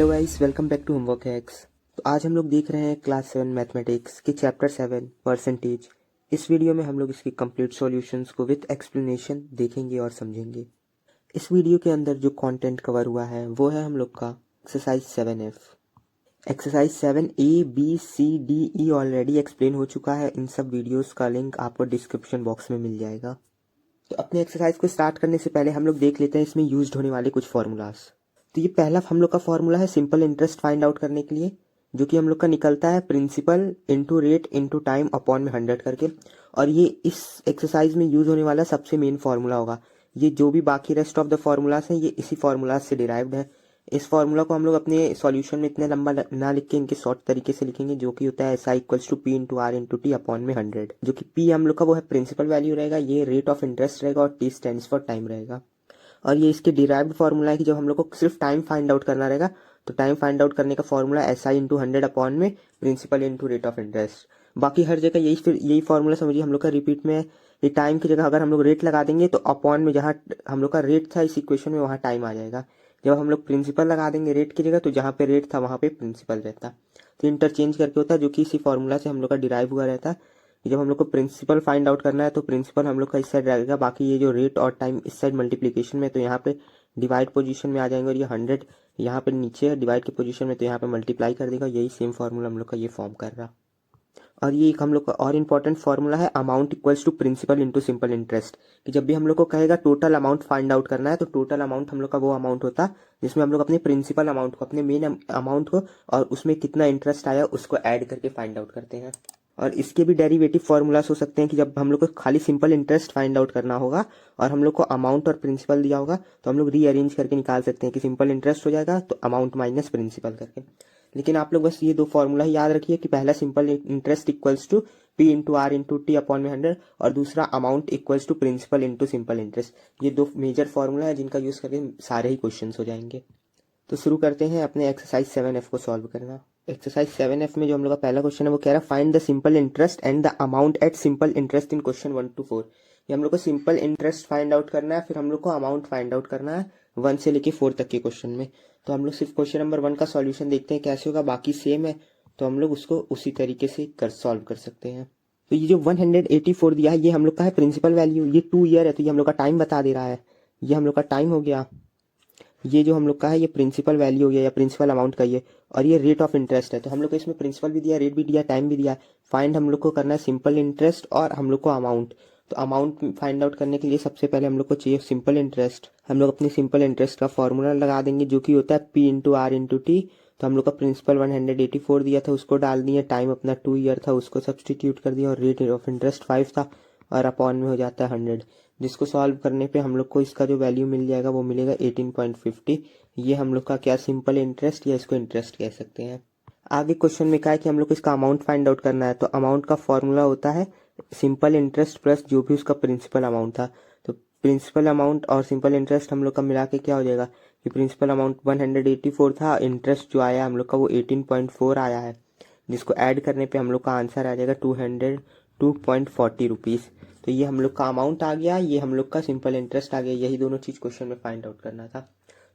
Hello guys, welcome back to Homework Hacks. तो आज हम लोग देख रहे हैं क्लास 7 मैथमेटिक्स के चैप्टर 7 परसेंटेज। इस वीडियो में हम लोग इसकी कंप्लीट सॉल्यूशंस को विद एक्सप्लेनेशन देखेंगे और समझेंगे। इस वीडियो के अंदर जो कंटेंट कवर हुआ है वो है हम लोग का exercise 7F। Exercise 7A B C D E already explain हो चुका है। इन सब वीडियोज़ का लिंक आपको डिस्क्रिप्शन बॉक्स में मिल जाएगा। तो अपने एक्सरसाइज को स्टार्ट करने से पहले हम लोग देख लेते हैं इसमें यूज होने वाले कुछ फॉर्मूलाज। तो ये पहला हम लोग का फॉर्मूला है सिंपल इंटरेस्ट फाइंड आउट करने के लिए, जो कि हम लोग का निकलता है principal into rate into time upon में 100 करके। और ये इस एक्सरसाइज में यूज होने वाला सबसे मेन फॉर्मूला होगा। ये जो भी बाकी रेस्ट ऑफ द फॉर्मूलाज हैं ये इसी फॉर्मूलाज से डिराइव्ड है। इस फॉर्मूला को हम लोग अपने सॉल्यूशन में इतने लंबा ना लिख के इनके शॉर्ट तरीके से लिखेंगे, जो कि होता है SI equals to P into R into T upon में 100, जो कि P हम लोग का वो है प्रिंसिपल वैल्यू रहेगा, ये रेट ऑफ इंटरेस्ट रहेगा और T स्टैंड्स फॉर टाइम रहेगा। और ये इसके डिराइव्ड फॉर्मूला है कि जब हम लोग को सिर्फ टाइम फाइंड आउट करना रहेगा तो टाइम फाइंड आउट करने का फॉर्मूला SI इंटू 100 अपॉन में principal into rate of interest. बाकी हर जगह यही फॉर्मूला समझिए हम लोग का रिपीट में है। ये टाइम की जगह अगर हम लोग रेट लगा देंगे तो अपॉन में जहाँ हम लोग का रेट था इस इक्वेशन में वहाँ टाइम आ जाएगा। जब हम लोग प्रिंसिपल लगा देंगे रेट की जगह तो जहाँ पे रेट था वहाँ पे प्रिंसिपल रहता। तो इंटरचेंज करके होता है, जो कि इसी फॉर्मूला से हम लोग का डिराइव हुआ रहता है। जब हम लोग को प्रिंसिपल फाइंड आउट करना है तो प्रिंसिपल हम लोग का इस साइड रहेगा, बाकी ये जो रेट और टाइम इस साइड मल्टीप्लीकेशन में, तो यहाँ पे डिवाइड पोजीशन में आ जाएंगे और ये 100 यहाँ पे नीचे है डिवाइड की पोजीशन में, तो यहाँ पे मल्टीप्लाई कर देगा। यही सेम फार्मूला हम लोग का ये फॉर्म कर रहा। और ये एक हम लोग का और इम्पोर्टेंट फार्मूला है amount equals to principal into simple interest, कि जब भी हम लोग को कहेगा टोटल अमाउंट फाइंड आउट करना है तो टोटल अमाउंट हम लोग का वो अमाउंट होता है जिसमें हम लोग अपने प्रिंसिपल अमाउंट को, अपने मेन अमाउंट को और उसमें कितना इंटरेस्ट आया उसको ऐड करके फाइंड आउट करते हैं। और इसके भी डेरिवेटिव फॉर्मूलास हो सकते हैं कि जब हम लोग को खाली सिंपल इंटरेस्ट फाइंड आउट करना होगा और हम लोग को अमाउंट और प्रिंसिपल दिया होगा तो हम लोग रीअरेंज करके निकाल सकते हैं कि सिंपल इंटरेस्ट हो जाएगा तो अमाउंट माइनस प्रिंसिपल करके। लेकिन आप लोग बस ये दो फॉर्मूला ही याद रखिए कि पहला simple interest equals to P into R into T upon में 100 और दूसरा amount equals to principal into simple interest. ये दो मेजर फॉर्मूला है जिनका यूज करके सारे ही क्वेश्चंस हो जाएंगे। तो शुरू करते हैं अपने एक्सरसाइज 7F को सॉल्व करना। एक्सरसाइज 7F में जो हम लोग का पहला क्वेश्चन है वो कह रहा है find the simple interest and the amount at simple interest in question 1 to 4। ये हम लोग को सिंपल इंटरेस्ट फाइंड आउट करना है, फिर हम लोग को अमाउंट फाइंड आउट करना है 1 से लेके 4 तक के क्वेश्चन में। तो हम लोग सिर्फ क्वेश्चन नंबर 1 का सॉल्यूशन देखते हैं कैसे होगा, बाकी सेम है तो हम लोग उसको उसी तरीके से सॉल्व कर सकते हैं। तो ये जो 184 दिया है ये हम लोग का है प्रिंसिपल वैल्यू, ये 2 ईयर है तो ये हम लोग का टाइम बता दे रहा है। ये हम लोग का टाइम हो गया, ये जो हम लोग का है ये प्रिंसिपल वैल्यू हो गया या प्रिंसिपल अमाउंट का ये, और ये रेट ऑफ इंटरेस्ट है। तो हम लोग को इसमें प्रिंसिपल भी दिया, रेट भी दिया, टाइम भी दिया। फाइंड हम लोग को करना है सिंपल इंटरेस्ट और हम लोग को अमाउंट। तो अमाउंट फाइंड आउट करने के लिए सबसे पहले हम लोग को चाहिए सिंपल इंटरेस्ट। हम लोग अपनी सिंपल इंटरेस्ट का फॉर्मूला लगा देंगे जो कि होता है P into R into T। तो हम लोग का प्रिंसिपल 184 दिया था उसको डाल दिया, टाइम अपना 2 ईयर था उसको सब्सटीट्यूट कर दिया और रेट ऑफ इंटरेस्ट 5 था और अपॉन में हो जाता है 100, जिसको सॉल्व करने पे हम लोग को इसका जो वैल्यू मिल जाएगा वो मिलेगा 18.50। ये हम लोग का क्या सिंपल इंटरेस्ट या इसको इंटरेस्ट कह सकते हैं। आगे क्वेश्चन में क्या है कि हम लोग को इसका अमाउंट फाइंड आउट करना है। तो अमाउंट का फॉर्मूला होता है सिंपल इंटरेस्ट प्लस जो भी उसका प्रिंसिपल अमाउंट था। तो प्रिंसिपल अमाउंट और सिंपल इंटरेस्ट हम लोग का मिला के क्या हो जाएगा कि प्रिंसिपल अमाउंट 184 था, इंटरेस्ट जो आया हम लोग का वो 18.4 आया है, जिसको ऐड करने पे हम लोग का आंसर आ जाएगा 202.40 रुपीज़। तो ये हम लोग का अमाउंट आ गया, ये हम लोग का सिंपल इंटरेस्ट आ गया। यही दोनों चीज़ क्वेश्चन में फाइंड आउट करना था।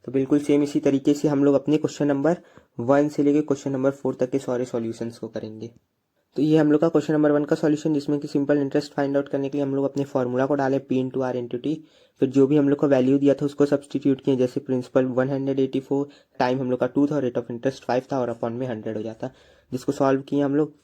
तो बिल्कुल सेम इसी तरीके से हम लोग अपने क्वेश्चन नंबर 1 से लेके क्वेश्चन नंबर 4 तक के सारे सॉल्यूशंस को करेंगे। तो ये हम लोग का क्वेश्चन नंबर 1 का सॉल्यूशन, जिसमें कि सिंपल इंटरेस्ट फाइंड आउट करने के लिए हम लोग अपने फॉर्मूला को डाले P into R into T, फिर जो भी हम लोग को वैल्यू दिया था उसको सब्सटीट्यूट किए, जैसे प्रिंसिपल 184, टाइम हम लोग का 2 था, रेट ऑफ इंटरेस्ट 5 था और अपॉन में 100 हो जाता, जिसको सॉल्व किए हम लोग।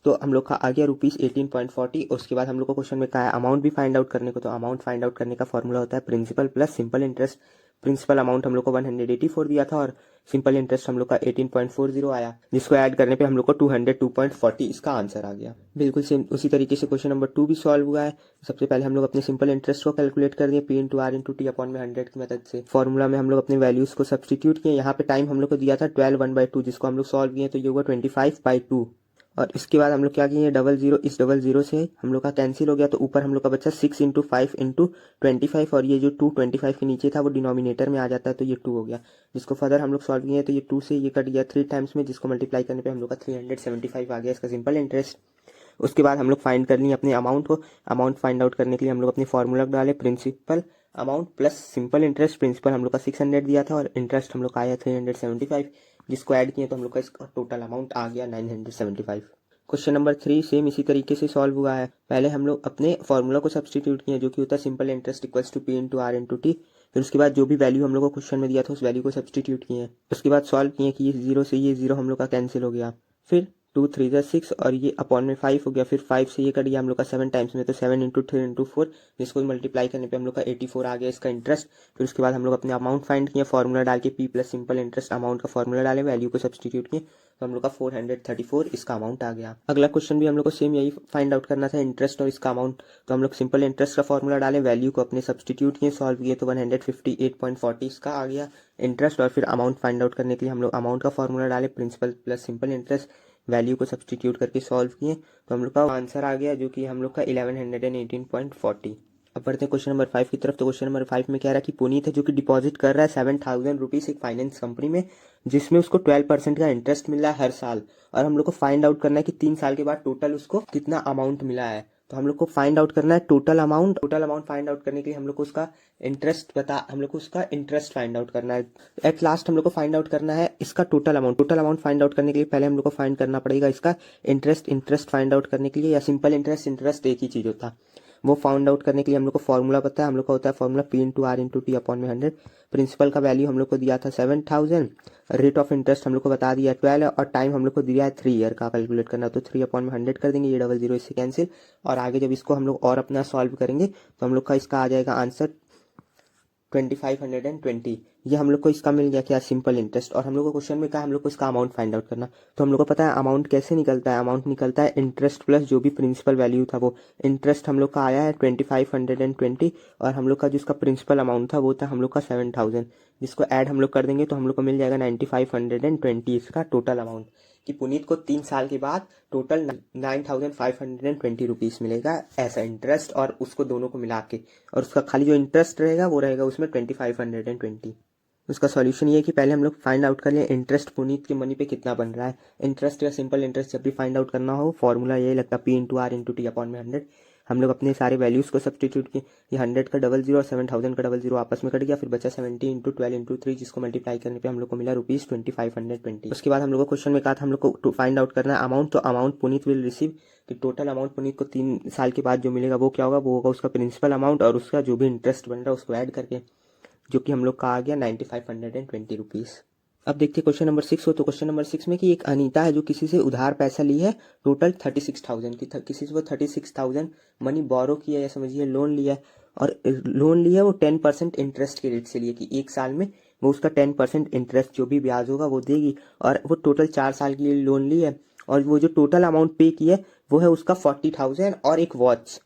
तो हम लोग का आ गया ₹18.40। उसके बाद हम लोग को क्वेश्चन में कहा है अमाउंट भी फाइंड आउट करने को। तो अमाउंट फाइंड आउट करने का फॉर्मूला होता है principal plus simple interest. Principal amount हम लोग को 184 दिया था और सिंपल इंटरेस्ट हम लोग का 18.40 आया, जिसको ऐड करने पे हम लोग को 202.40 इसका आंसर आ गया। बिल्कुल सेम उसी तरीके से क्वेश्चन नंबर 2 भी सॉल्व हुआ है। सबसे पहले हम लोग अपने सिंपल इंटरेस्ट को कैलकुलेट कर दिए P into R into T upon में 100 की मदद से। फॉर्मूला में हम लोग अपने वैल्यूज को सब्सटीट्यूट किए। यहाँ पे टाइम हम लोग को दिया था 12/1/2, जिसको हम लोग सॉल्व किए तो ये होगा 25/2। और इसके बाद हम लोग क्या किए, 00 इस 00 से हम लोग का कैंसिल हो गया, तो ऊपर हम लोग का बचा 6 इंटू 5 इंटू 25 और ये जो 2 25 के नीचे था वो डिनोमिनेटर में आ जाता है तो ये 2 हो गया, जिसको फर्दर हम लोग सॉल्व किए तो ये 2 से ये कट गया 3 टाइम्स में, जिसको मल्टीप्लाई करने पे हम लोग का 375 आ गया इसका सिंपल इंटरेस्ट। उसके बाद हम लोग फाइंड कर लिए अपने अमाउंट को। अमाउंट फाइंड आउट करने के लिए हम लोग अपने फॉर्मूला डाले principal amount plus simple interest. Principal हम लोग का 600 दिया था और इंटरेस्ट हम लोग का आया 375। जिसको ऐड किए तो हम लोग का इसका टोटल अमाउंट आ गया 975। क्वेश्चन नंबर 3 सेम इसी तरीके से सॉल्व हुआ है। पहले हम लोग अपने फॉर्मूला को सब्सटीट्यूट किए जो कि होता है simple interest equals to P into R into T. फिर उसके बाद जो भी वैल्यू हम लोग को क्वेश्चन में दिया था उस वैल्यू को सब्सटीट्यूट किए। उसके बाद सॉल्व किए कि ये जीरो से ये जीरो हम लोग का कैंसिल हो गया। फिर 2 3 ज़ा 6 और ये अपॉन में 5 हो गया। फिर 5 से ये कट गया हम लोग का 7 टाइम्स में, तो 7 इंटू 3 इंटू 4, जिसको मल्टीप्लाई करने पे हम लोग का 84 आ गया इसका इंटरेस्ट। फिर उसके बाद हम लोग अपने अमाउंट फाइंड किया, फॉर्मूला डाल के P plus simple interest amount का फॉर्मूला डाले, वैल्यू को सब्सटीट्यूट किए तो हम लोग का 434 इसका अमाउंट आ गया। अगला क्वेश्चन भी हम लोग को सेम यही फाइंड आउट करना था, इंटरेस्ट और इसका अमाउंट। तो हम लोग सिंपल इंटरेस्ट का फॉर्मूला डाले, वैल्यू को अपने सब्सटीट्यूट किए, सॉल्व किए तो 158.40 इसका आ गया इंटरेस्ट। और फिर अमाउंट फाइंड आउट करने के लिए हम लोग अमाउंट का फॉर्मूला डाले, principal plus simple interest, value को सब्सटीट्यूट करके सॉल्व किए तो हम लोग का आंसर आ गया जो कि हम लोग का 1118.40। अब बढ़ते हैं क्वेश्चन नंबर 5 की तरफ। तो क्वेश्चन नंबर 5 में कह रहा है कि पुनीत है जो कि डिपॉजिट कर रहा है 7000 रुपीज़ एक फाइनेंस कंपनी में, जिसमें उसको 12% का इंटरेस्ट मिल रहा है हर साल। और हम लोग को फाइंड आउट करना है कि 3 साल के बाद टोटल उसको कितना अमाउंट मिला है। तो हम लोग को फाइंड आउट करना है total amount. Total amount find out करने के लिए हम लोग को उसका इंटरेस्ट फाइंड आउट करना है। एट लास्ट हम लोग को फाइंड आउट करना है इसका total amount. Total amount find out करने के लिए पहले हम लोग को फाइंड करना पड़ेगा इसका इंटरेस्ट फाइंड आउट करने के लिए, या सिंपल इंटरेस्ट एक ही चीज़ होता है। वो फाउंड आउट करने के लिए हम लोग को फॉर्मूला पता है, हम लोग का होता है formula P into R into T upon में 100। प्रिंसिपल का वैल्यू हम लोग को दिया था 7000, रेट ऑफ इंटरेस्ट हम लोग को बता दिया 12 और टाइम हम लोग को दिया है 3 ईयर का कैलकुलेट करना। तो 3 अपॉन में 100 कर देंगे, ये 00 इससे कैंसिल। और आगे जब इसको हम लोग और अपना सॉल्व करेंगे तो हम लोग का इसका आ जाएगा आंसर 2520। ये हम लोग को इसका मिल गया क्या, सिंपल इंटरेस्ट। और हम लोग को क्वेश्चन में कहा हम लोग को इसका अमाउंट फाइंड आउट करना। तो हम लोग को पता है अमाउंट कैसे निकलता है, अमाउंट निकलता है इंटरेस्ट प्लस जो भी प्रिंसिपल वैल्यू था वो। इंटरेस्ट हम लोग का आया है 2520 और हम लोग का जिसका प्रिंसिपल अमाउंट था वो था हम लोग का 7000, जिसको ऐड हम लोग कर देंगे तो हम लोग को मिल जाएगा 9520 इसका टोटल अमाउंट। कि पुनीत को 3 साल के बाद टोटल 9520 रुपीज़ मिलेगा ऐसा इंटरेस्ट, और उसको दोनों को मिला के, और उसका खाली जो इंटरेस्ट रहेगा वो रहेगा उसमें 2520। उसका सॉल्यूशन ये है कि पहले हम लोग फाइंड आउट कर लें इंटरेस्ट पुनीत की मनी पे कितना बन रहा है। इंटरेस्ट या सिंपल इंटरेस्ट जब भी फाइंड आउट करना हो फॉर्मूला यही लगता है P into R into T upon में 100। हम लोग अपने सारे वैल्यूज़ को सब्सटीट्यूट किए, ये 100 का 00 और 7000 का 00 आपस में कट गया। फिर बचा 70 इंटू 12 इंटू 3, जिसको मल्टीप्लाई करने पे हम लोग को मिला ₹2520। उसके बाद हम लोग को क्वेश्चन में कहा था हम लोग को फाइंड आउट करना है अमाउंट। तो अमाउंट पुनीत विल रिसीव, कि टोटल अमाउंट पुनीत को 3 साल के बाद जो मिलेगा वो क्या होगा, वो होगा उसका प्रिंसिपल अमाउंट और उसका जो भी इंटरेस्ट बन रहा है उसको ऐड करके, जो कि हम लोग का आ गया 9520 रुपीज़। अब देखते हैं क्वेश्चन नंबर 6 हो। तो क्वेश्चन नंबर 6 में कि एक अनीता है जो किसी से उधार पैसा ली है टोटल 36,000 की, किसी से वो 36,000 मनी बोरो किया है या समझिए लोन लिया है, और लोन लिया वो 10% इंटरेस्ट के रेट से लिए कि 1 साल में वो उसका 10% इंटरेस्ट जो भी ब्याज होगा वो देगी। और वो टोटल 4 साल के लिए लोन ली है, और वो जो टोटल अमाउंट पे की है वो है उसका 40,000 और एक वॉच।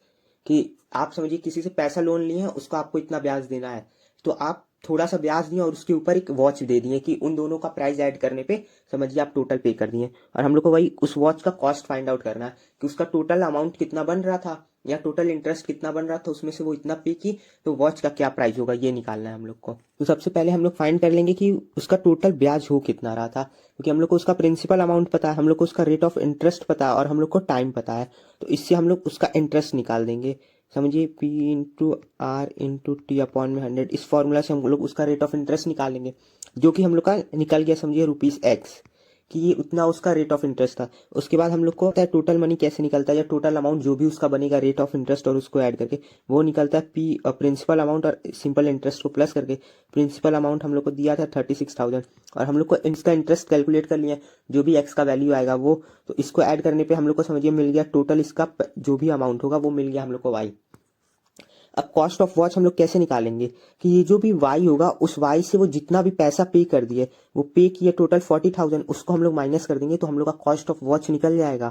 कि आप समझिए किसी से पैसा लोन लिए हैं उसको आपको इतना ब्याज देना है, तो आप थोड़ा सा ब्याज दिए और उसके ऊपर एक वॉच दे दिए कि उन दोनों का प्राइस ऐड करने पे समझिए आप टोटल पे कर दिए। और हम लोग को वही उस वॉच का कॉस्ट फाइंड आउट करना है कि उसका टोटल अमाउंट कितना बन रहा था या टोटल इंटरेस्ट कितना बन रहा था, उसमें से वो इतना पे की तो वॉच का क्या प्राइस होगा ये निकालना है हम लोग को। तो सबसे पहले हम लोग फाइंड कर लेंगे कि उसका टोटल ब्याज हो कितना रहा था, क्योंकि हम लोग को उसका प्रिंसिपल अमाउंट पता है, हम लोग को उसका रेट ऑफ इंटरेस्ट पता है और हम लोग को टाइम पता है। तो इससे हम लोग उसका इंटरेस्ट निकाल देंगे। समझिए P into R into T upon में 100, इस फॉर्मूला से हम लोग उसका रेट ऑफ इंटरेस्ट निकालेंगे जो कि हम लोग का निकल गया समझिए ₹x, कि ये उतना उसका रेट ऑफ इंटरेस्ट था। उसके बाद हम लोग को पता है टोटल मनी कैसे निकलता है, या टोटल अमाउंट जो भी उसका बनेगा रेट ऑफ इंटरेस्ट और उसको ऐड करके वो निकलता है पी प्रिंसिपल अमाउंट और सिंपल इंटरेस्ट को प्लस करके। प्रिंसिपल अमाउंट हम लोग को दिया था 36,000 और हम लोग को इसका इंटरेस्ट कैलकुलेट कर लिया, जो भी एक्स का वैल्यू आएगा वो, तो इसको ऐड करने पे हम लोग को समझिए मिल गया टोटल इसका जो भी अमाउंट होगा वो मिल गया हम लोग को y। अब कॉस्ट ऑफ वॉच हम लोग कैसे निकालेंगे कि ये जो भी y होगा उस y से वो जितना भी पैसा पे कर दिए, वो पे किए टोटल 40,000, उसको हम लोग माइनस कर देंगे तो हम लोग का कॉस्ट ऑफ वॉच निकल जाएगा।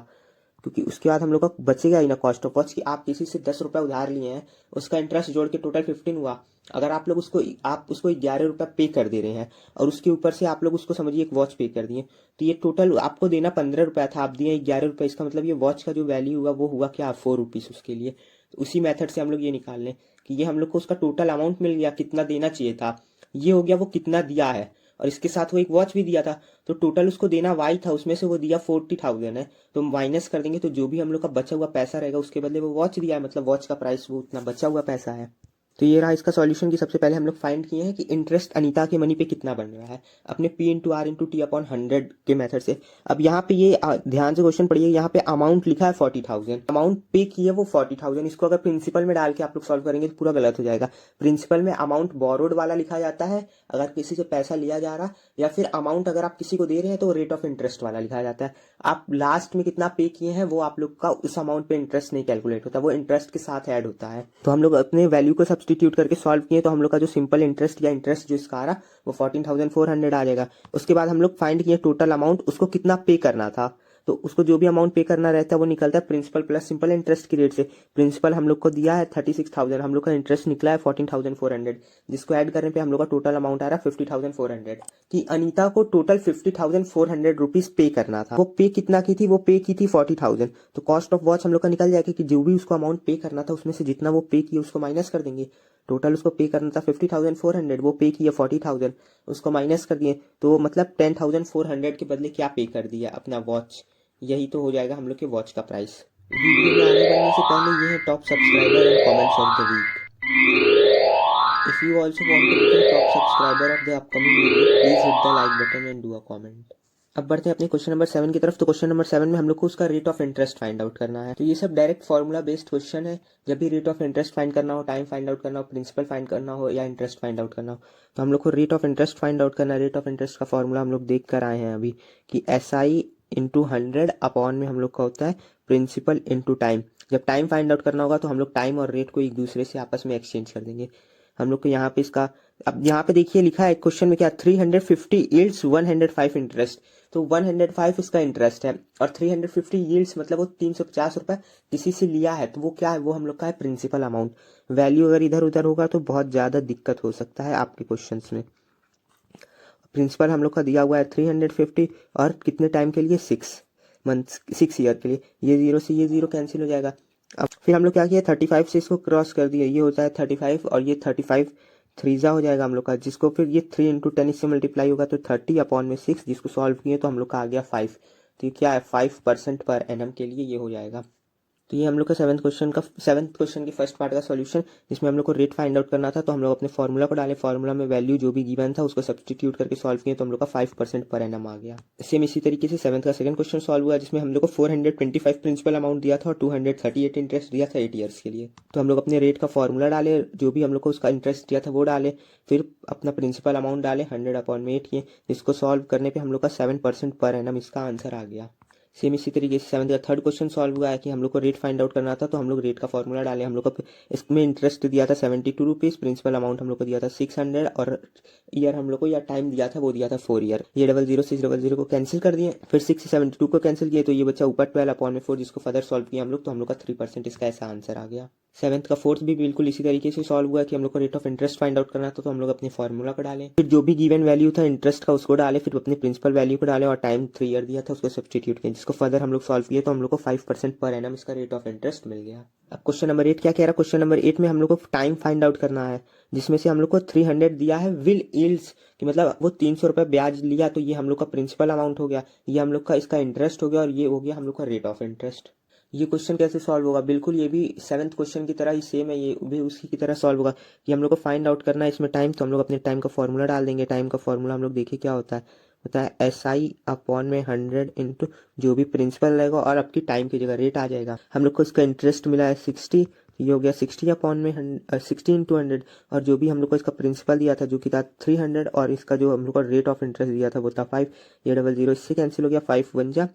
क्योंकि उसके बाद हम लोग का बचेगा ही ना कॉस्ट ऑफ वॉच, कि आप किसी से 10 रुपये उधार लिए हैं, उसका इंटरेस्ट जोड़ के टोटल 15 हुआ। अगर आप उसको 11 रुपये पे कर दे रहे हैं और उसके ऊपर से आप लोग उसको समझिए एक वॉच पे कर दिए, तो ये टोटल आपको देना 15 रुपया था, आप दिए 11 रुपये, इसका मतलब ये वॉच का जो वैल्यू हुआ वो हुआ क्या, 4 रुपीज़ उसके लिए। तो उसी मेथड से हम लोग ये निकाल लें कि ये हम लोग को उसका टोटल अमाउंट मिल गया कितना देना चाहिए था, ये हो गया वो कितना दिया है, और इसके साथ वो एक वॉच भी दिया था, तो टोटल उसको देना वाई था, उसमें से वो दिया 40,000 है, तो माइनस कर देंगे तो जो भी हम लोग का बचा हुआ पैसा रहेगा उसके बदले वो वॉच दिया है, मतलब वॉच का प्राइस वो उतना बचा हुआ पैसा है। तो ये रहा इसका सॉल्यूशन कि सबसे पहले हम लोग फाइंड किए हैं कि इंटरेस्ट अनीता के मनी पे कितना बन रहा है अपने P into R into T upon 100 के मेथड से। अब यहाँ पे ये ध्यान से क्वेश्चन पढ़िए, यहाँ पे अमाउंट लिखा है 40,000, अमाउंट पे की है वो 40,000। इसको अगर प्रिंसिपल में डाल के आप लोग सॉल्व करेंगे तो पूरा गलत हो जाएगा। प्रिंसिपल में अमाउंट बोरोड वाला लिखा जाता है अगर किसी से पैसा लिया जा रहा, या फिर अमाउंट अगर आप किसी को दे रहे हैं तो रेट ऑफ इंटरेस्ट वाला लिखा जाता है। आप लास्ट में कितना पे किए हैं वो आप लोग का उस अमाउंट पे इंटरेस्ट नहीं कैलकुलेट होता, वो इंटरेस्ट के साथ ऐड होता है। तो हम लोग अपने वैल्यू को सब्सटीट्यूट करके सॉल्व किए तो हम लोग का जो सिंपल इंटरेस्ट या इंटरेस्ट जो इसका आ रहा वो 14,400 आ जाएगा। उसके बाद हम लोग फाइंड किए टोटल अमाउंट, उसको कितना पे करना था, तो उसको जो भी अमाउंट पे करना रहता है वो निकलता है प्रिंसिपल प्लस सिंपल इंटरेस्ट की रेट से। प्रिंसिपल हम लोग को दिया है 36,000, हम लोग का इंटरेस्ट निकला है 14,400, जिसको ऐड करने पे हम लोग का टोटल अमाउंट आ रहा है 50,400। कि अनीता को टोटल 50,400 रुपीज पे करना था, वो पे कितना की थी, वो पे की थी 40,000। तो कॉस्ट ऑफ वॉच हम लोग का निकल जाएगा कि जो भी उसको अमाउंट पे करना था उसमें से जितना वो पे किया उसको माइनस कर देंगे। टोटल उसको पे करना था 50,400, वो पे किया 40,000, उसको माइनस कर दिए तो मतलब 10,400 के बदले क्या पे कर दिया, अपना वॉच। यही तो हो जाएगा हम लोग के वॉच का प्राइस। वीडियो में आगे बढ़ने से पहले ये है top subscriber and comments of the week. If you also want to become top subscriber of the upcoming video please hit the like button and do a comment. अब बढ़ते हैं अपने क्वेश्चन नंबर 7 की तरफ। तो क्वेश्चन नंबर 7 में हम लोग को उसका rate of interest find out करना है। तो ये सब डायरेक्ट फॉर्मूला बेस्ड क्वेश्चन है। जब भी रेट ऑफ इंटरेस्ट फाइंड करना हो, टाइम फाइंड आउट करना हो, प्रिंसिपल फाइंड करना हो या इंटरेस्ट फाइंड आउट करना हो, तो हम लोग को rate of interest find out करना है। रेट ऑफ इंटरेस्ट का फॉर्मूला हम लोग देख कर आए हैं अभी कि SI इंटू 100 अपॉन में हम लोग का होता है प्रिंसिपल इंटू टाइम। जब टाइम फाइंड आउट करना होगा तो हम लोग टाइम और रेट को एक दूसरे से आपस में एक्सचेंज कर देंगे। हम लोग को यहाँ पे इसका, अब यहाँ पे देखिए लिखा है क्वेश्चन में क्या, 350 यील्ड्स 105 इंटरेस्ट। तो 105 इसका इंटरेस्ट है और 350 यील्ड्स मतलब वो 350 रुपए किसी से लिया है, तो वो क्या है, वो हम लोग का है प्रिंसिपल अमाउंट। वैल्यू अगर इधर उधर होगा तो बहुत ज्यादा दिक्कत हो सकता है आपके क्वेश्चन में। प्रिंसिपल हम लोग का दिया हुआ है 350 और कितने टाइम के लिए, 6 मंथ, 6 ईयर के लिए। ये जीरो से ये जीरो कैंसिल हो जाएगा। अब फिर हम लोग क्या किया, 35 से इसको क्रॉस कर दिया, ये होता है 35 और ये 35 थ्रीजा हो जाएगा हम लोग का, जिसको फिर ये 3 इंटू 10 इससे मल्टीप्लाई होगा तो 30 अपॉन में 6, जिसको सॉल्व किए तो हम लोग का आ गया 5। तो ये क्या है, 5% पर एनम के लिए ये हो जाएगा। तो ये हम लोग का सेवन्थ क्वेश्चन की फर्स्ट पार्ट का सॉल्यूशन, जिसमें हम लोग को रेट फाइंड आउट करना था। तो हम लोग अपने फॉर्मूला को डाले, फॉर्मूला में वैल्यू जो भी गिवन था उसको सब्सटीट्यूट करके सॉल्व किए तो हम लोग का 5% पर एनम आ गया। सेम इसी तरीके से सेवन्थ का सेकंड क्वेश्चन सॉल्व हुआ, जिसमें हम लोग को 425 प्रिंसिपल अमाउंट दिया था और 238 इंटरेस्ट दिया था 8 ईयर्स के लिए। तो हम लोग अपने रेट का फॉर्मूला डाले, जो भी हम लोग को उसका इंटरेस्ट दिया था वो डाले, फिर अपना प्रिंसिपल अमाउंट डाले 100 अपॉन में 8 किए, जिसको सॉल्व करने पर हम लोग का 7% पर एनम इसका आंसर आ गया। सेम इसी तरीके से सेवन्थ का थर्ड क्वेश्चन सॉल्व हुआ है कि हम लोग को रेट फाइंड आउट करना था। तो हम लोग रेट का फॉर्मूला डाले, हम लोग को इसमें इंटरेस्ट दिया था 72 रुपीज़, प्रिंसिपल अमाउंट हम लोग को दिया था 600 और ईयर हम लोग को या टाइम दिया था वो दिया था 4 ईयर। ये 00 से 00 को कैंसिल कर दिए, फिर 6 से 72 को कैंसिल किए तो ये बच्चा ऊपर 12 अपॉन में 4, जिसको फर्दर सॉल्व किया हम लोग तो हम लोग का 3% इसका ऐसा आंसर आ गया। सेवन्थ का फोर्थ भी बिल्कुल इसी तरीके से सॉल्व हुआ कि हम लोग को rate of interest find out करना था। तो हम लोग अपने फॉर्मूला को डालें, फिर जो भी गिवन वैल्यू था इंटरेस्ट का उसको डाले, फिर अपने प्रिंसिपल वैल्यू को डाले और टाइम 3 ईयर दिया था उसको सब्सटीट्यूट किया, जिसको फर्दर हम लोग सॉल्व किए तो हम लोग को 5% पर एनम इसका रेट ऑफ इंटरेस्ट मिल गया। अब क्वेश्चन नंबर 8 क्या कह रहा है, क्वेश्चन नंबर 8 में हम लोग को टाइम फाइंड आउट करना है, जिसमें से हम लोग को 300 दिया है विल यील्ड्स कि मतलब वो 300 रुपये ब्याज लिया, तो ये हम लोग का प्रिंसिपल अमाउंट हो गया, ये हम लोग का इसका इंटरेस्ट हो गया और ये हो गया हम लोग का रेट ऑफ इंटरेस्ट। ये क्वेश्चन कैसे सॉल्व होगा, बिल्कुल ये भी सेवन्थ क्वेश्चन की तरह ही सेम है, ये भी उसी की तरह सॉल्व होगा कि हम लोग को फाइंड आउट करना है इसमें टाइम। तो हम लोग अपने टाइम का फॉर्मूला डाल देंगे। टाइम का फॉर्मूला हम लोग देखिए क्या होता है SI अपॉन में 100 इंटू जो भी प्रिंसिपल रहेगा और आपकी टाइम की जगह रेट आ जाएगा। हम लोग को इसका इंटरेस्ट मिला है 60, ये हो गया 60 अपॉन में 60 इंटू 100 और जो भी हम लोग को इसका प्रिंसिपल दिया था जो कि था 300 और इसका जो हम लोग को रेट ऑफ इंटरेस्ट दिया था वो था 5। ये 00 इससे कैंसिल हो गया, 5 1 जा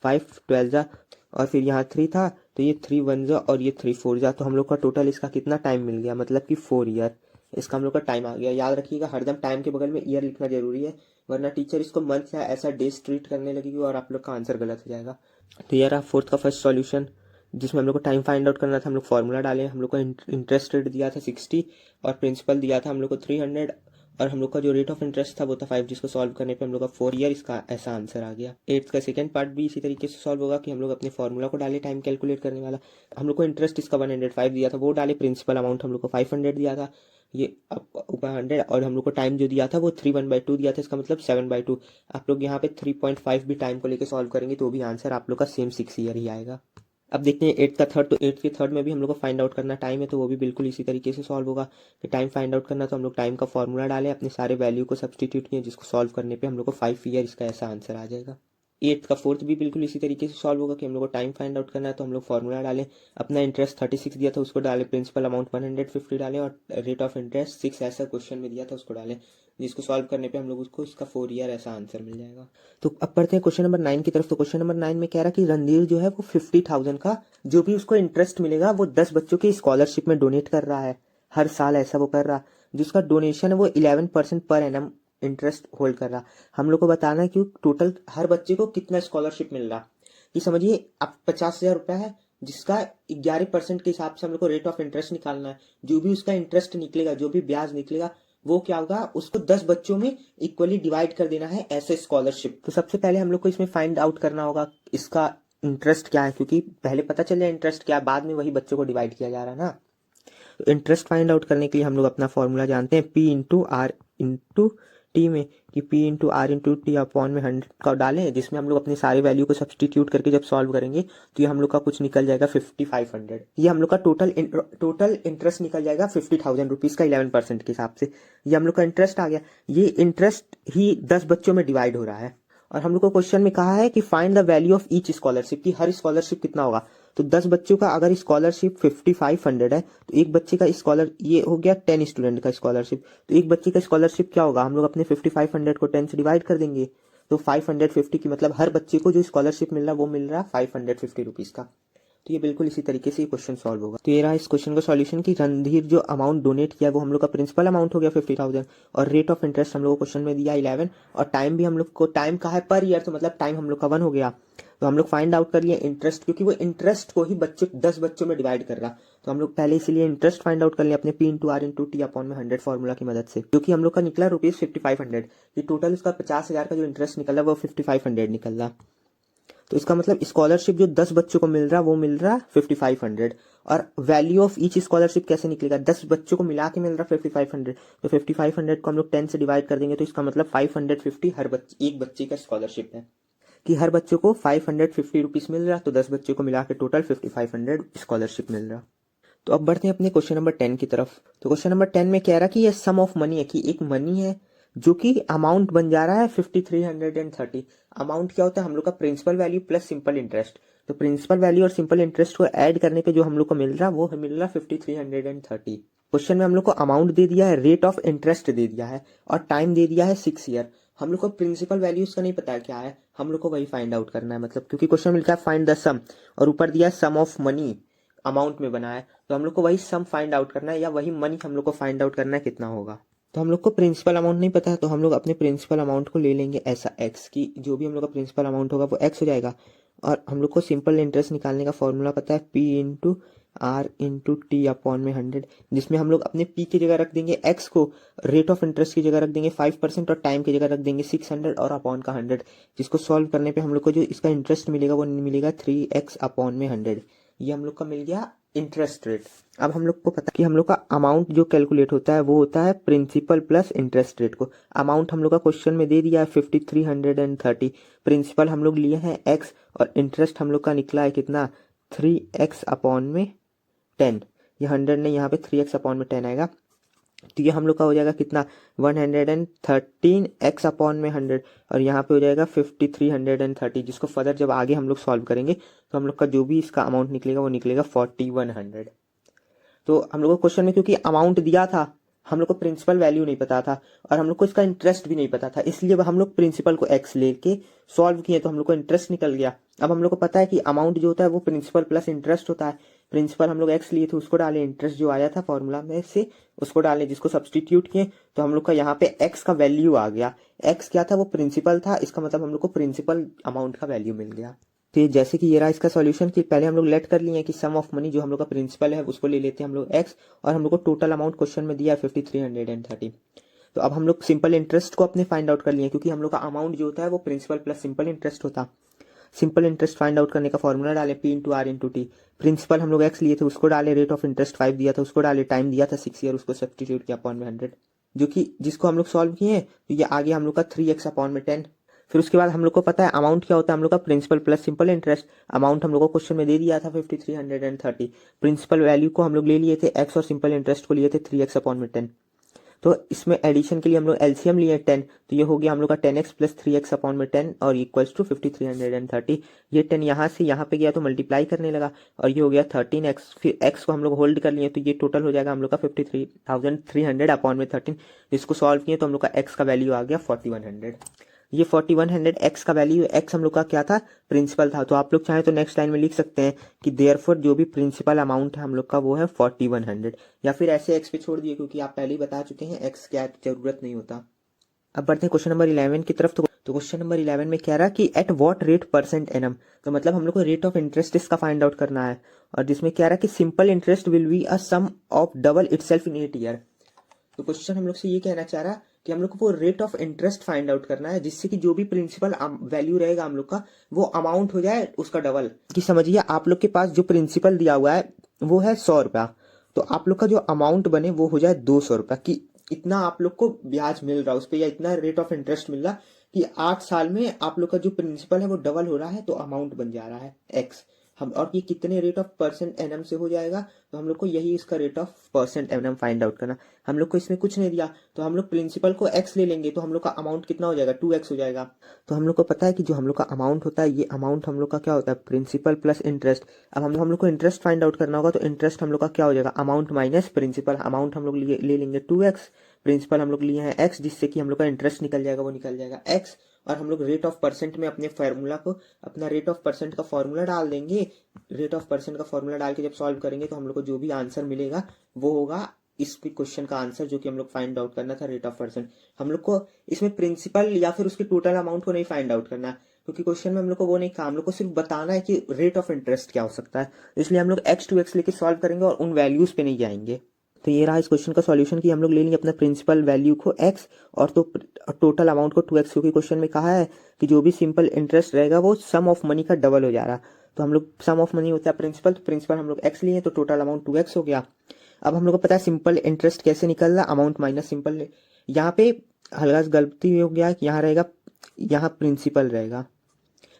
5 12 जा और फिर यहाँ 3 था तो ये 3 1 जा और ये 3 4 जा, तो हम लोग का टोटल इसका कितना टाइम मिल गया, मतलब कि 4 ईयर इसका हम लोग का टाइम आ गया। याद रखिएगा हरदम टाइम के बगल में ईयर लिखना जरूरी है, वरना टीचर इसको मंथ या ऐसा डेज ट्रीट करने लगेगी और आप लोग का आंसर गलत हो जाएगा। तो ये रहा फोर्थ का फर्स्ट सॉल्यूशन, जिसमें हम लोग को टाइम फाइंड आउट करना था। हम लोग फॉर्मूला डाले, हम लोग को इंटरेस्ट रेट दिया था 60 और प्रिंसिपल दिया था हम लोग को 300 और हम लोग का जो रेट ऑफ इंटरेस्ट था वो था 5, जिसको सॉल्व करने पे हम लोग का 4 ईयर इसका ऐसा आंसर आ गया। 8th का सेकंड पार्ट भी इसी तरीके से सॉल्व होगा कि हम लोग अपने फॉर्मूला को डाले टाइम कैलकुलेट करने वाला। हम लोग को इंटरेस्ट इसका 105 दिया था वो डाले, प्रिंसिपल अमाउंट हम लोग को 500 दिया था, ये ऊपर 100 और हम लोग को टाइम जो दिया था वो 3/2 दिया था, इसका मतलब 7/2। आप लोग यहाँ पे 3.5 भी टाइम को लेकर सॉल्व करेंगे तो भी आंसर आप लोग का सेम 6 ईयर ही आएगा। अब देखते हैं एट का थर्ड। तो एट के थर्ड में भी हम लोग को फाइंड आउट करना टाइम है, तो वो भी बिल्कुल इसी तरीके से सॉल्व होगा कि टाइम फाइंड आउट करना। तो हम लोग टाइम का फॉर्मूला डालें, अपने सारे वैल्यू को सब्सटीट्यूट किए, जिसको सॉल्व करने पे हम लोग को 5 ईयर इसका ऐसा आंसर आ जाएगा। एट का फोर्थ भी बिल्कुल इसी तरीके से सॉल्व होगा कि हम लोग को टाइम फाइंड आउट करना है, तो हम लोग फॉर्मूला डालें, अपना इंटरेस्ट 36 दिया था उसको डालें, प्रिंसिपल अमाउंट 150 डालें और रेट ऑफ इंटरेस्ट 6 ऐसा क्वेश्चन में दिया था उसको डालें, जिसको सॉल्व करने पे हम लोग उसको इसका 4 ईयर ऐसा आंसर मिल जाएगा। तो अब पढ़ते हैं क्वेश्चन नंबर 9 की तरफ। तो क्वेश्चन नंबर 9 में कह रहा कि रणधीर जो है वो 50,000 का जो भी उसको इंटरेस्ट मिलेगा वो 10 बच्चों की स्कॉलरशिप में डोनेट कर रहा है, हर साल ऐसा वो कर रहा, जिसका डोनेशन है वो 11% पर एनम इंटरेस्ट होल्ड कर रहा। हम लोग को बताना है कि टोटल हर बच्चे को कितना स्कॉलरशिप मिल रहा। कि समझिए अब 50,000 रुपया है, जिसका 11% के हिसाब से हम लोग को रेट ऑफ इंटरेस्ट निकालना है। जो भी उसका इंटरेस्ट निकलेगा, जो भी ब्याज निकलेगा, वो क्या होगा, उसको 10 बच्चों में इक्वली डिवाइड कर देना है ऐसे स्कॉलरशिप। तो सबसे पहले हम लोग को इसमें फाइंड आउट करना होगा इसका इंटरेस्ट क्या है, क्योंकि पहले पता चल जाए इंटरेस्ट क्या है, बाद में वही बच्चों को डिवाइड किया जा रहा है ना। तो इंटरेस्ट फाइंड आउट करने के लिए हम लोग अपना फॉर्मूला जानते हैं, P into R into T में, कि P into R into T upon में 100 का डालें, जिसमें हम लोग अपनी सारी वैल्यू को सब्सटीट्यूट करके जब सॉल्व करेंगे तो ये हम लोग का कुछ निकल जाएगा 5500। ये हम लोग का टोटल इंटरेस्ट निकल जाएगा 50,000 रुपीज का 11% के हिसाब से। ये हम लोग का इंटरेस्ट आ गया। ये इंटरेस्ट ही 10 बच्चों में डिवाइड हो रहा है। और हम लोग को क्वेश्चन में कहा है कि find the value of each scholarship, की हर स्कॉलरशिप कितना होगा। तो 10 बच्चों का अगर स्कॉलरशिप 5500 है, तो एक बच्चे का स्कॉलर, ये हो गया 10 स्टूडेंट का स्कॉलरशिप, तो एक बच्चे का स्कॉलरशिप क्या होगा, हम लोग अपने 5500 को 10 से डिवाइड कर देंगे, तो 550 की मतलब हर बच्चे को जो स्कॉलरशिप मिल रहा है वो मिल रहा है 550 रुपीज का। तो ये बिल्कुल इसी तरीके से ये क्वेश्चन सॉल्व होगा। तो ये रहा इस क्वेश्चन का सॉल्यूशन कि रणधीर जो अमाउंट डोनेट किया वो हम लोग का प्रिंसिपल अमाउंट हो गया 50,000, और रेट ऑफ इंटरेस्ट हम लोग को क्वेश्चन में दिया 11, और टाइम भी हम लोग को, टाइम का है पर ईयर, तो मतलब टाइम हम लोग का 1 हो गया। तो हम लोग फाइंड आउट कर लिए इंटरेस्ट, क्योंकि वो इंटरेस्ट को ही बच्चों 10 बच्चों में डिवाइड कर रहा, तो हम लोग पहले इसीलिए इंटरेस्ट फाइंड आउट कर लिया अपने P into R into T upon में 100 फॉर्मूला की मदद से, क्योंकि हम लोग का निकला ₹5500। ये टोटल उसका 50,000 का जो इंटरेस्ट निकला वो 5500 निकल रहा। तो इसका मतलब स्कॉलरशिप जो 10 बच्चों को मिल रहा वो मिल रहा 5500। और वैल्यू ऑफ ईच स्कॉलरशिप कैसे निकलेगा, 10 बच्चों को मिला के मिल रहा 5500, तो 5500 को हम लोग 10 से डिवाइड कर देंगे, तो इसका मतलब 550 हर बच्चे, एक बच्चे का स्कॉलरशिप है, कि हर बच्चों को 550 रुपीज मिल रहा, तो 10 बच्चों को मिला के टोटल 5500 स्कॉलरशिप मिल रहा। तो अब बढ़ते हैं अपने क्वेश्चन नंबर 10 की तरफ। तो क्वेश्चन नंबर 10 में कह रहा कि ये सम ऑफ मनी है, कि एक मनी है जो कि अमाउंट बन जा रहा है 5330। अमाउंट क्या होता है, हम लोग का principal value plus simple interest. तो प्रिंसिपल वैल्यू और सिंपल इंटरेस्ट को ऐड करने पे जो हम लोग को मिल रहा है वो मिल रहा 5330। क्वेश्चन में हम लोग को अमाउंट दे दिया है, रेट ऑफ इंटरेस्ट दे दिया है, और टाइम दे दिया है 6 ईयर। हम लोग को प्रिंसिपल वैल्यूज का नहीं पता है क्या है, हम लोग को वही फाइंड आउट करना है, मतलब क्योंकि क्वेश्चन मिलता है फाइंड द सम, और ऊपर दिया है सम ऑफ मनी, अमाउंट में बना है, तो हम लोग को वही सम फाइंड आउट करना है, या वही मनी हम लोग को फाइंड आउट करना है कितना होगा। तो हम लोग को प्रिंसिपल अमाउंट नहीं पता है, तो हम लोग अपने प्रिंसिपल अमाउंट को ले लेंगे ऐसा एक्स, की जो भी हम लोग का प्रिंसिपल अमाउंट होगा वो एक्स हो जाएगा। और हम लोग को सिंपल इंटरेस्ट निकालने का फॉर्मूला पता है, P into R into T upon में 100, जिसमें हम लोग अपने पी की जगह रख देंगे एक्स को, रेट ऑफ इंटरेस्ट की जगह रख देंगे 5%, और टाइम की जगह रख देंगे 600, और अपॉन का 100, जिसको सॉल्व करने पे हम लोग को जो इसका इंटरेस्ट मिलेगा वो मिलेगा 3x अपॉन में 100। ये हम लोग का मिल गया इंटरेस्ट रेट। अब हम लोग को पता कि हम लोग का अमाउंट जो कैलकुलेट होता है वो होता है प्रिंसिपल प्लस इंटरेस्ट रेट को। अमाउंट हम लोग का क्वेश्चन में दे दिया है 5330, प्रिंसिपल हम लोग लिए हैं x, और इंटरेस्ट हम लोग का निकला है कितना 3x अपॉन में 10। ये 100 नहीं, यहाँ पे 3x अपॉन में 10 आएगा, तो ये हम लोग का हो जाएगा कितना 113x अपॉन में 100, और यहाँ पे हो जाएगा 5330, जिसको फर्दर जब आगे हम लोग सॉल्व करेंगे तो हम लोग का जो भी इसका अमाउंट निकलेगा वो निकलेगा 4100। तो हम लोग को क्वेश्चन में क्योंकि अमाउंट दिया था, हम लोग को प्रिंसिपल वैल्यू नहीं पता था, और हम लोग को इसका इंटरेस्ट भी नहीं पता था, इसलिए हम लोग प्रिंसिपल को एक्स लेके सॉल्व किए, तो हम लोग को इंटरेस्ट निकल गया। अब हम लोग को पता है कि अमाउंट जो होता है वो प्रिंसिपल प्लस इंटरेस्ट होता है। प्रिंसिपल हम लोग एक्स लिए थे उसको डाले, इंटरेस्ट जो आया था फॉर्मूला में से उसको डाले, जिसको सब्सटीट्यूट किए, तो हम लोग का यहाँ पे एक्स का वैल्यू आ गया। एक्स क्या था, वो प्रिंसिपल था, इसका मतलब हम लोग को प्रिंसिपल अमाउंट का वैल्यू मिल गया। तो जैसे कि ये रहा इसका सॉल्यूशन, कि पहले हम लोग लेट कर लिए कि सम ऑफ मनी जो हम लोग का प्रिंसिपल है उसको ले लेते हैं हम लोग एक्स, और हम लोग को टोटल अमाउंट क्वेश्चन में दिया है 5330। तो अब हम लोग सिंपल इंटरेस्ट को अपने फाइंड आउट कर लिए, क्योंकि हम लोग का अमाउंट जो होता है वो प्रिंसिपल प्लस सिंपल इंटरेस्ट होता। सिंपल इंटरेस्ट फाइंड आउट करने का फॉर्मूला डाले, P into R into T. Principal हम लोग एक्स लिए थे उसको डाले, रेट ऑफ इंटरेस्ट 5 दिया था उसको डाले, टाइम दिया था 6 ईयर, उसको सब्सटीट्यूट किया अपॉन में 100, जो कि जिसको हम लोग सॉल्व किए, तो ये आगे हम लोग का 3x अपॉन में 10, फिर उसके बाद हम लोग को पता है अमाउंट क्या होता है हम लोग का, principal plus simple interest. Amount हम लोग को क्वेश्चन में दे दिया था 5330। प्रिंसिपल वैल्यू को हम लोग ले लिए थे x और सिंपल इंटरेस्ट को लिए थे 3x/10। तो इसमें एडिशन के लिए हम लोग एलसीएम लिए 10, तो ये हो गया हम लोग का 10x प्लस 3x/10 और इक्वल्स टू 5330। ये 10 यहाँ से यहाँ पे गया तो मल्टीप्लाई करने लगा और ये हो गया 13x। फिर x को हम लोग होल्ड कर लिए तो ये टोटल हो जाएगा हम लोग का 53,300/13। इसको सॉल्व किए तो हम लोग का x का वैल्यू आ गया 4100। ये 4100 x का वैल्यू, x हम लोग का क्या था, प्रिंसिपल था। तो आप लोग चाहें तो नेक्स्ट लाइन में लिख सकते हैं कि देयरफॉर जो भी प्रिंसिपल अमाउंट है हम लोग का वो है 4100, या फिर ऐसे x पे छोड़ दिए क्योंकि आप पहले ही बता चुके हैं x क्या जरूरत नहीं होता। अब बढ़ते हैं क्वेश्चन नंबर 11 की तरफ। तो क्वेश्चन नंबर 11 में कह रहा है कि at what rate percent annum, तो मतलब हम लोग को रेट ऑफ इंटरेस्ट इसका फाइंड आउट करना है। और जिसमें कह रहा है कि simple interest will be a sum of double itself in 8 year. तो क्वेश्चन हम लोग से ये कहना चाह रहा है कि हम लोग को वो rate of interest find out करना है जिससे कि जो भी प्रिंसिपल वैल्यू रहेगा हम लोग का वो अमाउंट हो जाए उसका डबल। कि समझिए आप लोग के पास जो प्रिंसिपल दिया हुआ है वो है 100 रुपया, तो आप लोग का जो अमाउंट बने वो हो जाए 200 रुपया, कि इतना आप लोग को ब्याज मिल रहा है उस पर, या इतना रेट ऑफ इंटरेस्ट मिल रहा है कि 8 साल में आप लोग का जो प्रिंसिपल है वो डबल हो रहा है, तो अमाउंट बन जा रहा है एक्स। हम और ये कितने रेट ऑफ परसेंट एनम से हो जाएगा, तो हम लोग को यही इसका rate of percent annum find out करना। हम लोग को इसमें कुछ नहीं दिया तो हम लोग प्रिंसिपल को x ले लेंगे, तो हम लोग का अमाउंट कितना हो जाएगा, 2x हो जाएगा। तो हम लोग को पता है कि जो हम लोग का अमाउंट होता है ये अमाउंट हम लोग का क्या होता है, प्रिंसिपल प्लस इंटरेस्ट। अब हम लोग को इंटरेस्ट फाइंड आउट करना होगा, तो इंटरेस्ट हम लोग का क्या हो जाएगा, अमाउंट माइनस प्रिंसिपल। अमाउंट हम लोग ले लेंगे 2x, प्रिंसिपल हम लोग लिए हैं x, जिससे कि हम लोग का इंटरेस्ट निकल जाएगा, वो निकल जाएगा x। और हम लोग रेट ऑफ परसेंट में अपने फार्मूला को, अपना रेट ऑफ परसेंट का फार्मूला डाल देंगे। रेट ऑफ परसेंट का फार्मूला डाल के जब सॉल्व करेंगे तो हम लोग को जो भी आंसर मिलेगा वो होगा इस क्वेश्चन का आंसर, जो कि हम लोग फाइंड आउट करना था रेट ऑफ परसेंट। हम लोग को इसमें प्रिंसिपल या फिर उसके टोटल अमाउंट को नहीं फाइंड आउट करना, क्योंकि क्वेश्चन में हम लोग को वो नहीं कहा, हम लोग को सिर्फ बताना है कि रेट ऑफ इंटरेस्ट क्या हो सकता है। इसलिए हम लोग x to x लेके सॉल्व करेंगे और उन वैल्यूज पे नहीं जाएंगे। तो ये रहा इस क्वेश्चन का सॉल्यूशन कि हम लोग ले लेंगे अपना प्रिंसिपल वैल्यू को x और तो टोटल अमाउंट को 2x, क्योंकि क्वेश्चन में कहा है कि जो भी सिंपल इंटरेस्ट रहेगा वो सम ऑफ मनी का डबल हो जा रहा। तो हम लोग सम ऑफ मनी होता है प्रिंसिपल, तो प्रिंसिपल हम लोग x लिए तो टोटल अमाउंट 2x हो गया। अब हम लोग को पता है सिंपल इंटरेस्ट कैसे निकल रहा, अमाउंट माइनस सिंपल। यहाँ पे हल्का सा गलती हो गया कि यहाँ रहेगा, यहाँ प्रिंसिपल रहेगा,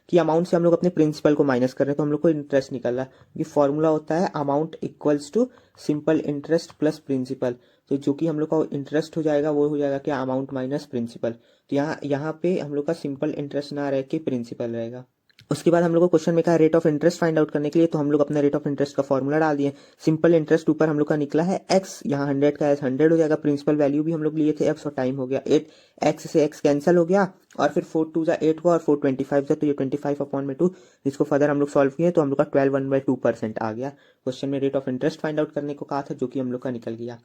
कि अमाउंट से हम लोग अपने प्रिंसिपल को माइनस कर रहे हैं तो हम लोग को इंटरेस्ट निकल रहा है। ये फॉर्मूला होता है amount equals to simple interest plus principal. तो जो कि हम लोग का इंटरेस्ट हो जाएगा वो हो जाएगा क्या, अमाउंट माइनस प्रिंसिपल। तो यहाँ पे हम लोग का सिंपल इंटरेस्ट ना रह के प्रिंसिपल रहेगा। उसके बाद हम लोग को क्वेश्चन में कहा rate of interest find out करने के लिए, तो हम लोग अपना रेट ऑफ इंटरेस्ट का फॉर्मूला डाल दिए। सिंपल इंटरेस्ट ऊपर हम लोग का निकला है x, यहाँ 100 का s 100 हो जाएगा। प्रिंसिपल वैल्यू भी हम लोग लिए थे x और टाइम हो गया 8, x से x कैंसिल हो गया और फिर 4 2 जा 8 हुआ और 4 25 जा, तो ये 25/2। जिसको फर्दर हम लोग सॉल्व किए तो हम लोग का 12/2% आ गया। क्वेश्चन में rate of interest find out करने को कहा था, जो कि हम लोग का निकल गया।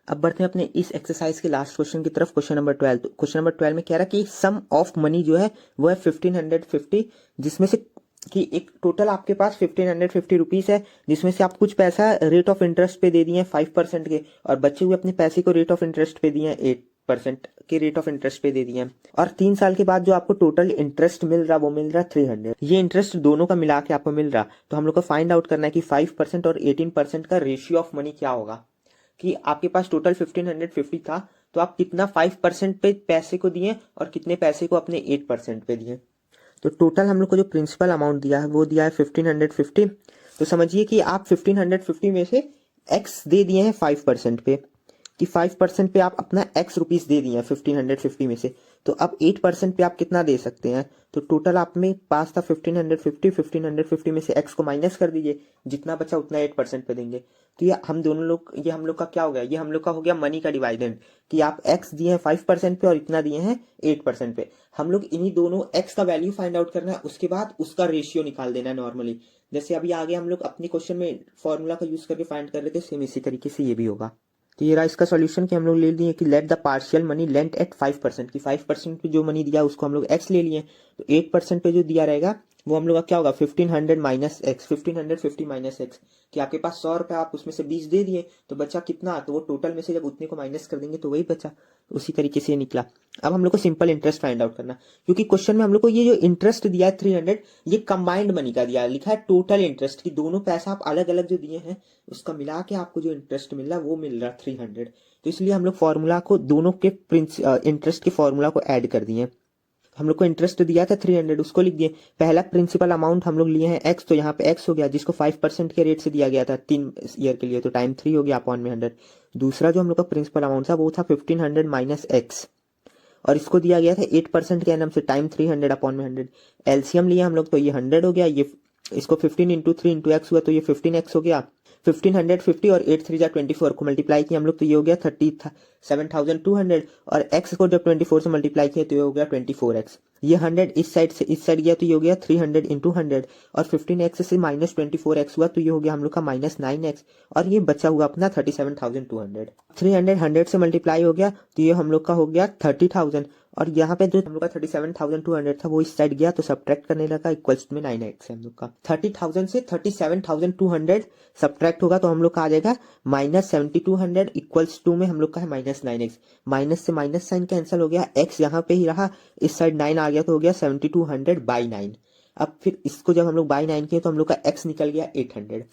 अब बढ़ते हैं अपने इस एक्सरसाइज के लास्ट क्वेश्चन की तरफ, क्वेश्चन नंबर 12। तो क्वेश्चन नंबर 12 में कह रहा है कि सम ऑफ मनी जो है वो है 1550, जिसमें से कि एक टोटल आपके पास 1550 रुपीज है, जिसमें से आप कुछ पैसा रेट ऑफ इंटरेस्ट पे दे दिए 5% के, और बचे हुए अपने पैसे को रेट ऑफ इंटरेस्ट पे दिए 8% के रेट ऑफ इंटरेस्ट पे दे दिए। और 3 साल के बाद जो आपको टोटल इंटरेस्ट मिल रहा वो मिल रहा 300। ये इंटरेस्ट दोनों का मिला के आपको मिल रहा, तो हम लोग को फाइंड आउट करना है कि 5% और 18% का रेशियो ऑफ मनी क्या होगा। कि आपके पास टोटल 1550 था, तो आप कितना 5% पे पैसे को दिए और कितने पैसे को अपने 8% पे दिए। तो टोटल हम लोग को जो प्रिंसिपल अमाउंट दिया है वो दिया है 1550। तो समझिए कि आप 1550 में से x दे दिए हैं 5% पे, कि 5% पे आप अपना x रुपीस दे दिए हैं 1550 में से। तो अब 8% पे आप कितना दे सकते हैं, तो टोटल आप में पास था 1550 में से x को माइनस कर दीजिए, जितना बचा उतना 8% पे देंगे। तो ये हम लोग का क्या हो गया, ये हम लोग का हो गया मनी का डिवाइडेंड, कि आप x दिए हैं 5% पे और इतना दिए हैं 8% पे। हम लोग इन्हीं दोनों x का वैल्यू फाइंड आउट करना है, उसके बाद उसका रेशियो निकाल देना है नॉर्मली। जैसे अभी आगे हम लोग अपने क्वेश्चन में फॉर्मूला का यूज करके फाइंड कर रहे थे, सेम इसी तरीके से ये भी होगा। तो ये रहा इसका सॉल्यूशन कि हम लोग ले लिए कि let the partial money lent at 5%, की 5% पे जो मनी दिया उसको हम लोग x ले लिए। तो 8% पे जो दिया रहेगा वो हम लोग का क्या होगा, 1500 माइनस एक्स, 1550 माइनस एक्स, कि आपके पास 100 रुपए, आप उसमें से 20 दे दिए तो बचा कितना, तो वो टोटल में से जब उतने को माइनस कर देंगे तो वही बचा। उसी तरीके से निकला। अब हम लोग को सिंपल इंटरेस्ट फाइंड आउट करना, क्योंकि क्वेश्चन में हम लोग को ये जो इंटरेस्ट दिया है 300, ये कंबाइंड मनी का दिया है, लिखा है टोटल इंटरेस्ट, की दोनों पैसा आप अलग अलग जो दिए हैं उसका मिला के आपको जो इंटरेस्ट मिल रहा है वो मिल रहा है 300। तो इसलिए हम लोग फॉर्मूला को दोनों के इंटरेस्ट के फॉर्मूला को ऐड कर दिए। हम लोग को इंटरेस्ट दिया था 300, उसको लिख दिए। पहला प्रिंसिपल अमाउंट हम लोग लिए हैं x, तो यहाँ पे x हो गया, जिसको 5% के रेट से दिया गया था 3 ईयर के लिए, तो टाइम 3 हो गया अपॉन में 100। दूसरा जो हम लोग का प्रिंसिपल अमाउंट था वो था 1500 माइनस x, और इसको दिया गया था 8% के एनम से टाइम 300 अपॉन में 100। एलसीएम लिया हम लोग, तो ये 100 हो गया, ये इसको 15 इंटू 3 इंटू एक्स हुआ, तो ये 15x हो गया। 1550 और 8 3 24 को मल्टीप्लाई किया हम लोग, तो ये हो गया 37,200, और x को जब 24 से मल्टीप्लाई किया तो ये हो गया 24x। ये 100 इस साइड से इस साइड गया, तो ये हो गया 300 इंटू 100, और 15x से माइनस 24x हुआ, तो ये हो गया हम लोग का माइनस 9x, और ये बचा हुआ अपना 37,200। 300 100 से मल्टीप्लाई हो गया, तो ये हम लोग का हो गया 30,000, और यहाँ पे जो हम लोग का 37,200 था वो इस साइड गया, तो सब्ट्रैक्ट करने लगा, इक्वल्स में 9x है हम लोग का। 30,000 से 37,200 सब्ट्रैक्ट होगा, तो हम लोग का आ जाएगा माइनस 7,200 इक्वल्स टू में हम लोग का है माइनस 9x। माइनस से माइनस साइन कैंसिल हो गया, x यहाँ पे ही रहा, इस साइड 9 आ गया, तो हो गया 7,200 बाई 9। अब फिर इसको जब हम लोग बाई 9 किए तो हम लोग का x निकल गया 800।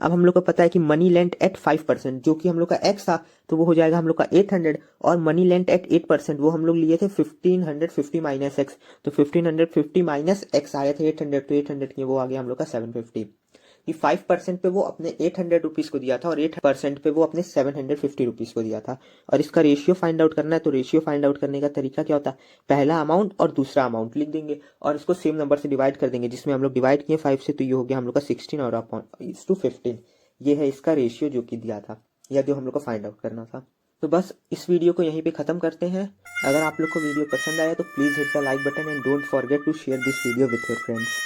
अब हम लोग को पता है कि मनी लेंट एट 5%, जो कि हम लोग का x था, तो वो हो जाएगा हम लोग का 800, और मनी लेंट एट 8% वो हम लोग लिए थे 1550 माइनस एक्स, तो 1550 माइनस एक्स आए थे 800, तो 800 की वो आ गया हम लोग का 750। कि 5% पे वो अपने 800 रुपीज़ को दिया था, और 8% पे वो अपने 750 रुपीज़ को दिया था। और इसका रेशियो फाइंड आउट करना है, तो रेशियो फाइंड आउट करने का तरीका क्या होता है, पहला अमाउंट और दूसरा अमाउंट लिख देंगे, और इसको सेम नंबर से डिवाइड कर देंगे, जिसमें हम लोग डिवाइड किए 5 से, तो ये हो गया हम लोग का 16 और अपॉन इस टू 15। ये है इसका रेशियो जो कि दिया था, या जो हम लोग को फाइंड आउट करना था। तो बस इस वीडियो को यहीं पे ख़त्म करते हैं। अगर आप लोग को वीडियो पसंद आया तो please hit the like button and don't forget to share this video with your friends.